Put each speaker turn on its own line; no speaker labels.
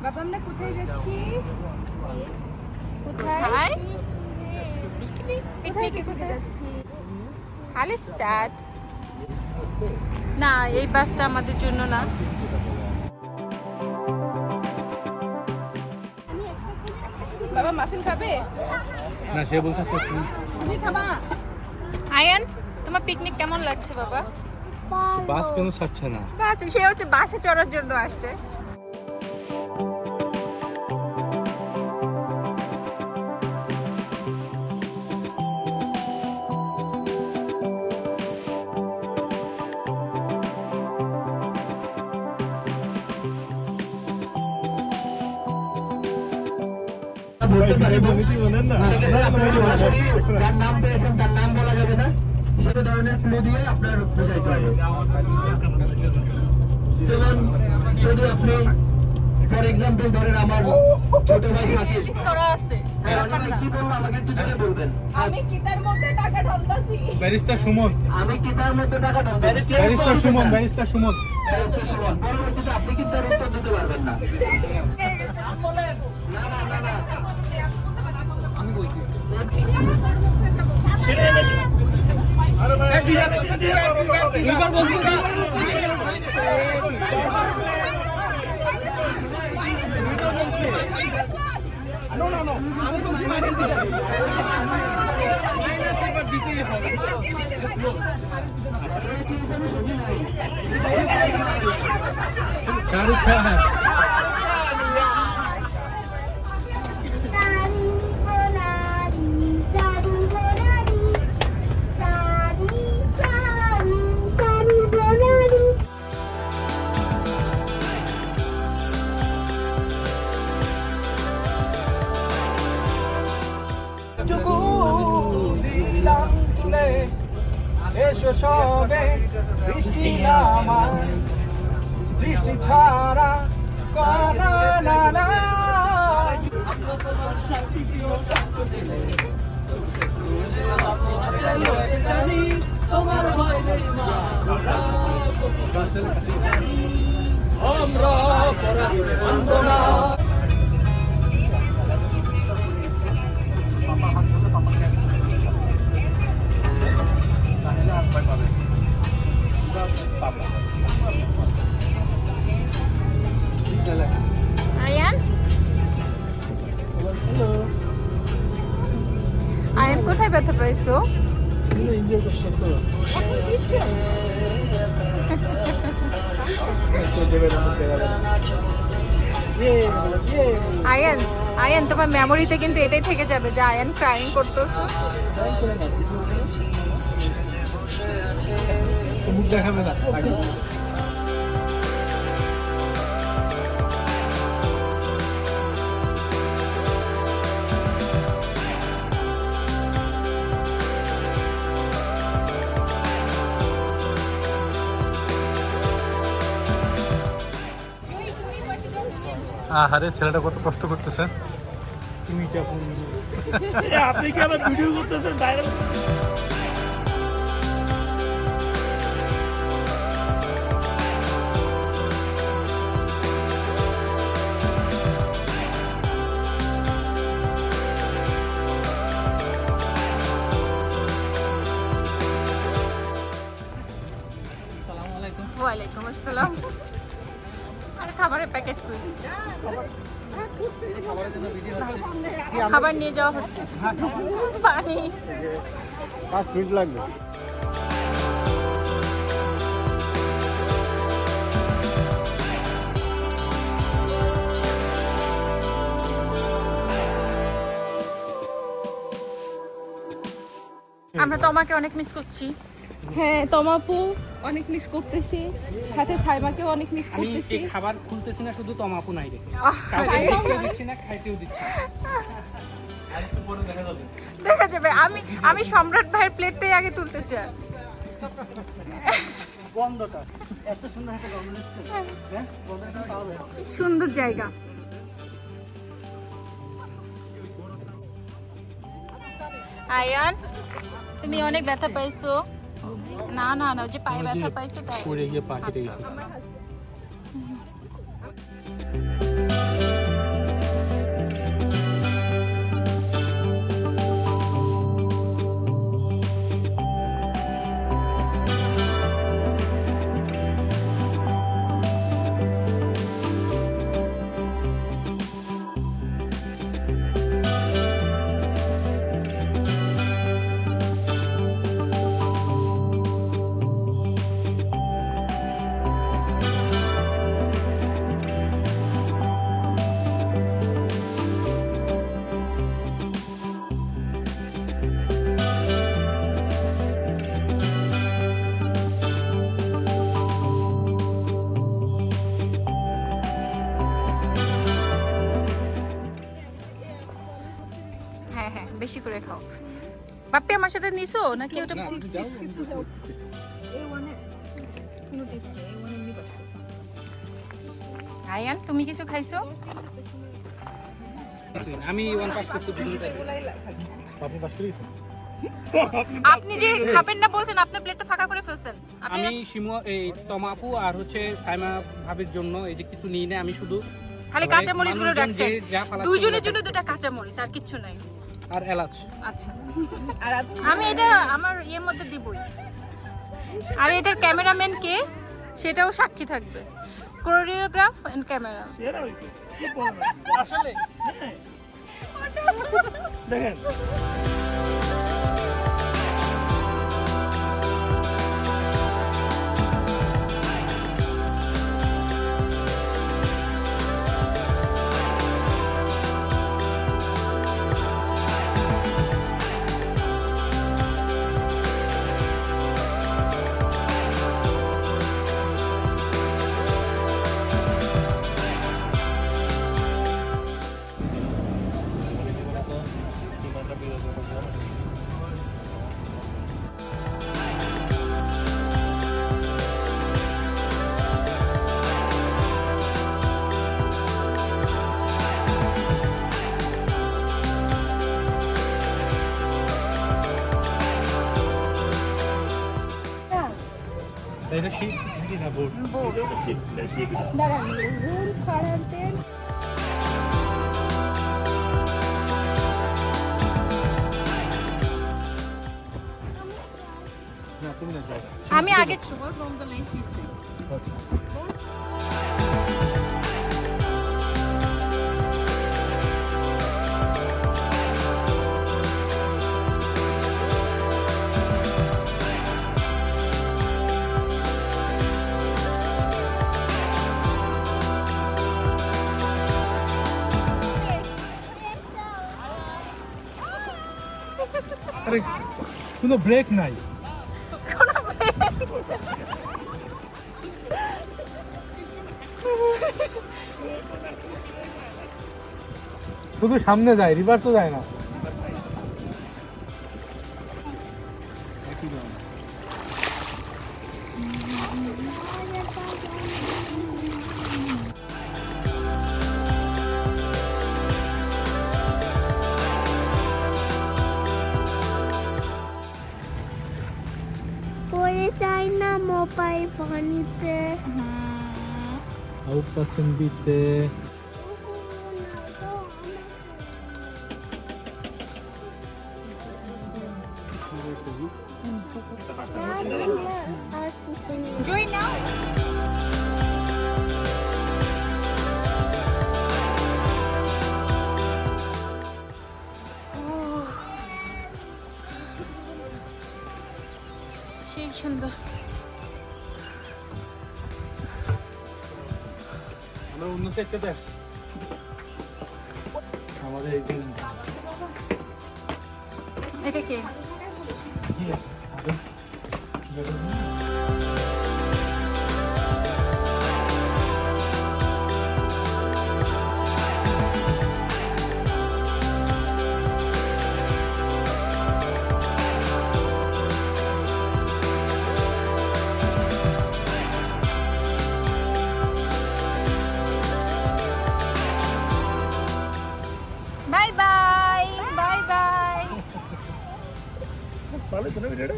বাবা আমরা কোথায় যাচ্ছি?
কোথায়? পিকনিকে কোথায়
যাচ্ছি?
হালে স্টার্ট না, এই বাসটা আমাদের জন্য না।
বাবা মাফিন খাবে?
না, সে বলছে
তুমি খাবা?
আয়ান, তোমার পিকনিক কেমন লাগছে বাবা?
বাস কেন ছাড়ছে না?
বাস, সে হচ্ছে বাসে চড়ার জন্য আসছে।
যার নাম পেয়েছেন তার নাম বলা যাবে না, সেটা ধরনের ক্লু দিয়ে আপনার বোঝাইতে হবে। যেমন যদি আপনি ফর এক্সাম্পল ধরেন আমার ছোট ভাই শাকিব,
করা আছে।
কি বলবো আমাকে একটু জোরে বলবেন।
আমি কিতার মধ্যে টাকা ঢালতাছি।
ব্যারিস্টার সুমন,
আমি কি তার মধ্যে টাকা ঢালবো?
Barrister Suman, barrister Suman.
Barrister Suman. পরবর্তীতে আপনি কিন্তু তার উত্তর দিতে পারবেন না।
আমি বলছি দুইবার বলছি না। আমি বলছি মাইনাস দিতে হবে। মাইনাস একবার দিতেই হবে। শাহরুখ খান।
এসো সবে বৃষ্টি আমার সৃষ্টি ছাড়া করা না না আমরা বন্দনা
আয়ান, আয়ান কোথায় ব্যথা পাইছো? আয়ান, আয়ান তোমার মেমোরিতে কিন্তু এটাই থেকে যাবে যে আয়ান ক্রাইং করতেছো।
মুখ দেখাবে না। আহারে, ছেলেটা কত কষ্ট করতেছে।
আপনি কি আবার ভিডিও করতেছেন ভাইরাল?
ওয়ালাইকুম আসসালাম। আর খাবারের প্যাকেট কই? খাবার নিয়ে যাওয়া হচ্ছে। পানি
5 মিনিট লাগবে।
আমরা তো আমাকে অনেক মিস করছি।
হ্যাঁ তমাপু অনেক মিস করতেছি, সাথে সাইমাকেও অনেক মিস করতেছি।
এই খাবার খুলতেছি না শুধু তমাপু নাই রে, দিচ্ছি না, খাইতেও দিচ্ছি না।
দেখা যাবে। আমি সম্রাট ভাইয়ের প্লেটটাই আগে তুলতে চাই।
বন্ধটা এত সুন্দর একটা গন্ধ হচ্ছে। হ্যাঁ, বন্ধটা পাওয়া যায়।
কি সুন্দর জায়গা। আয়ান, তুমি অনেক ব্যথা পাইছো? না না না, যে পায়ে ব্যথা পাইছো তাই।
পড়ে গিয়ে পা কেটে গেছে।
বেশি করে খাও। বাপ্পি আমার সাথে নিছো নাকি ওটা? আয়ান তুমি কিছু খাইছো?
আমি ওয়ান পাস করছি দুটোটাই।
আপনি পাস করে গেছেন?
আপনি যে খাবেন না বলছেন, আপনার প্লেটটা ফাঁকা করে ফেলছেন। আপনি
আমি শিমু এই তমাপু আর হচ্ছে সাইমা ভাবির জন্য এই যে কিছু নিই না, আমি শুধু
খালি কাঁচা মরিচ গুলো
মানুষজন
রাখছেন,
যে যা ফালাচ্ছে
দুইজনের জন্য দুটো কাঁচা মরিচ আর কিচ্ছু নাই।
আর এলাচ।
আচ্ছা আমি এটা আমার ইয়ের মধ্যে দিবই। আর এটার ক্যামেরাম্যান কে সেটাও সাক্ষী থাকবে, কোরিওগ্রাফ এন্ড ক্যামেরা।
আসলে দেখেন এটা শীত নাকি না বোর্ড?
দাঁড়ান, রুল ফারাতের
না তুমি না যাও।
আমি আগে
আরে কোনো ব্রেক নাই। শুধু সামনে যায়, রিভার্সও যায় না।
পড়ে যাই না মোবাইল পানিতে।
আউট পার্সেন্ট দিতে
আর কিছু নেই।
জয় নাও। সেই সুন্দর।
আমরা উন্নত একটা আসছি। আমাদের এই
এটা কে?
কি আছে?
Bye bye bye bye.
ভালো ছিল ভিডিওটা।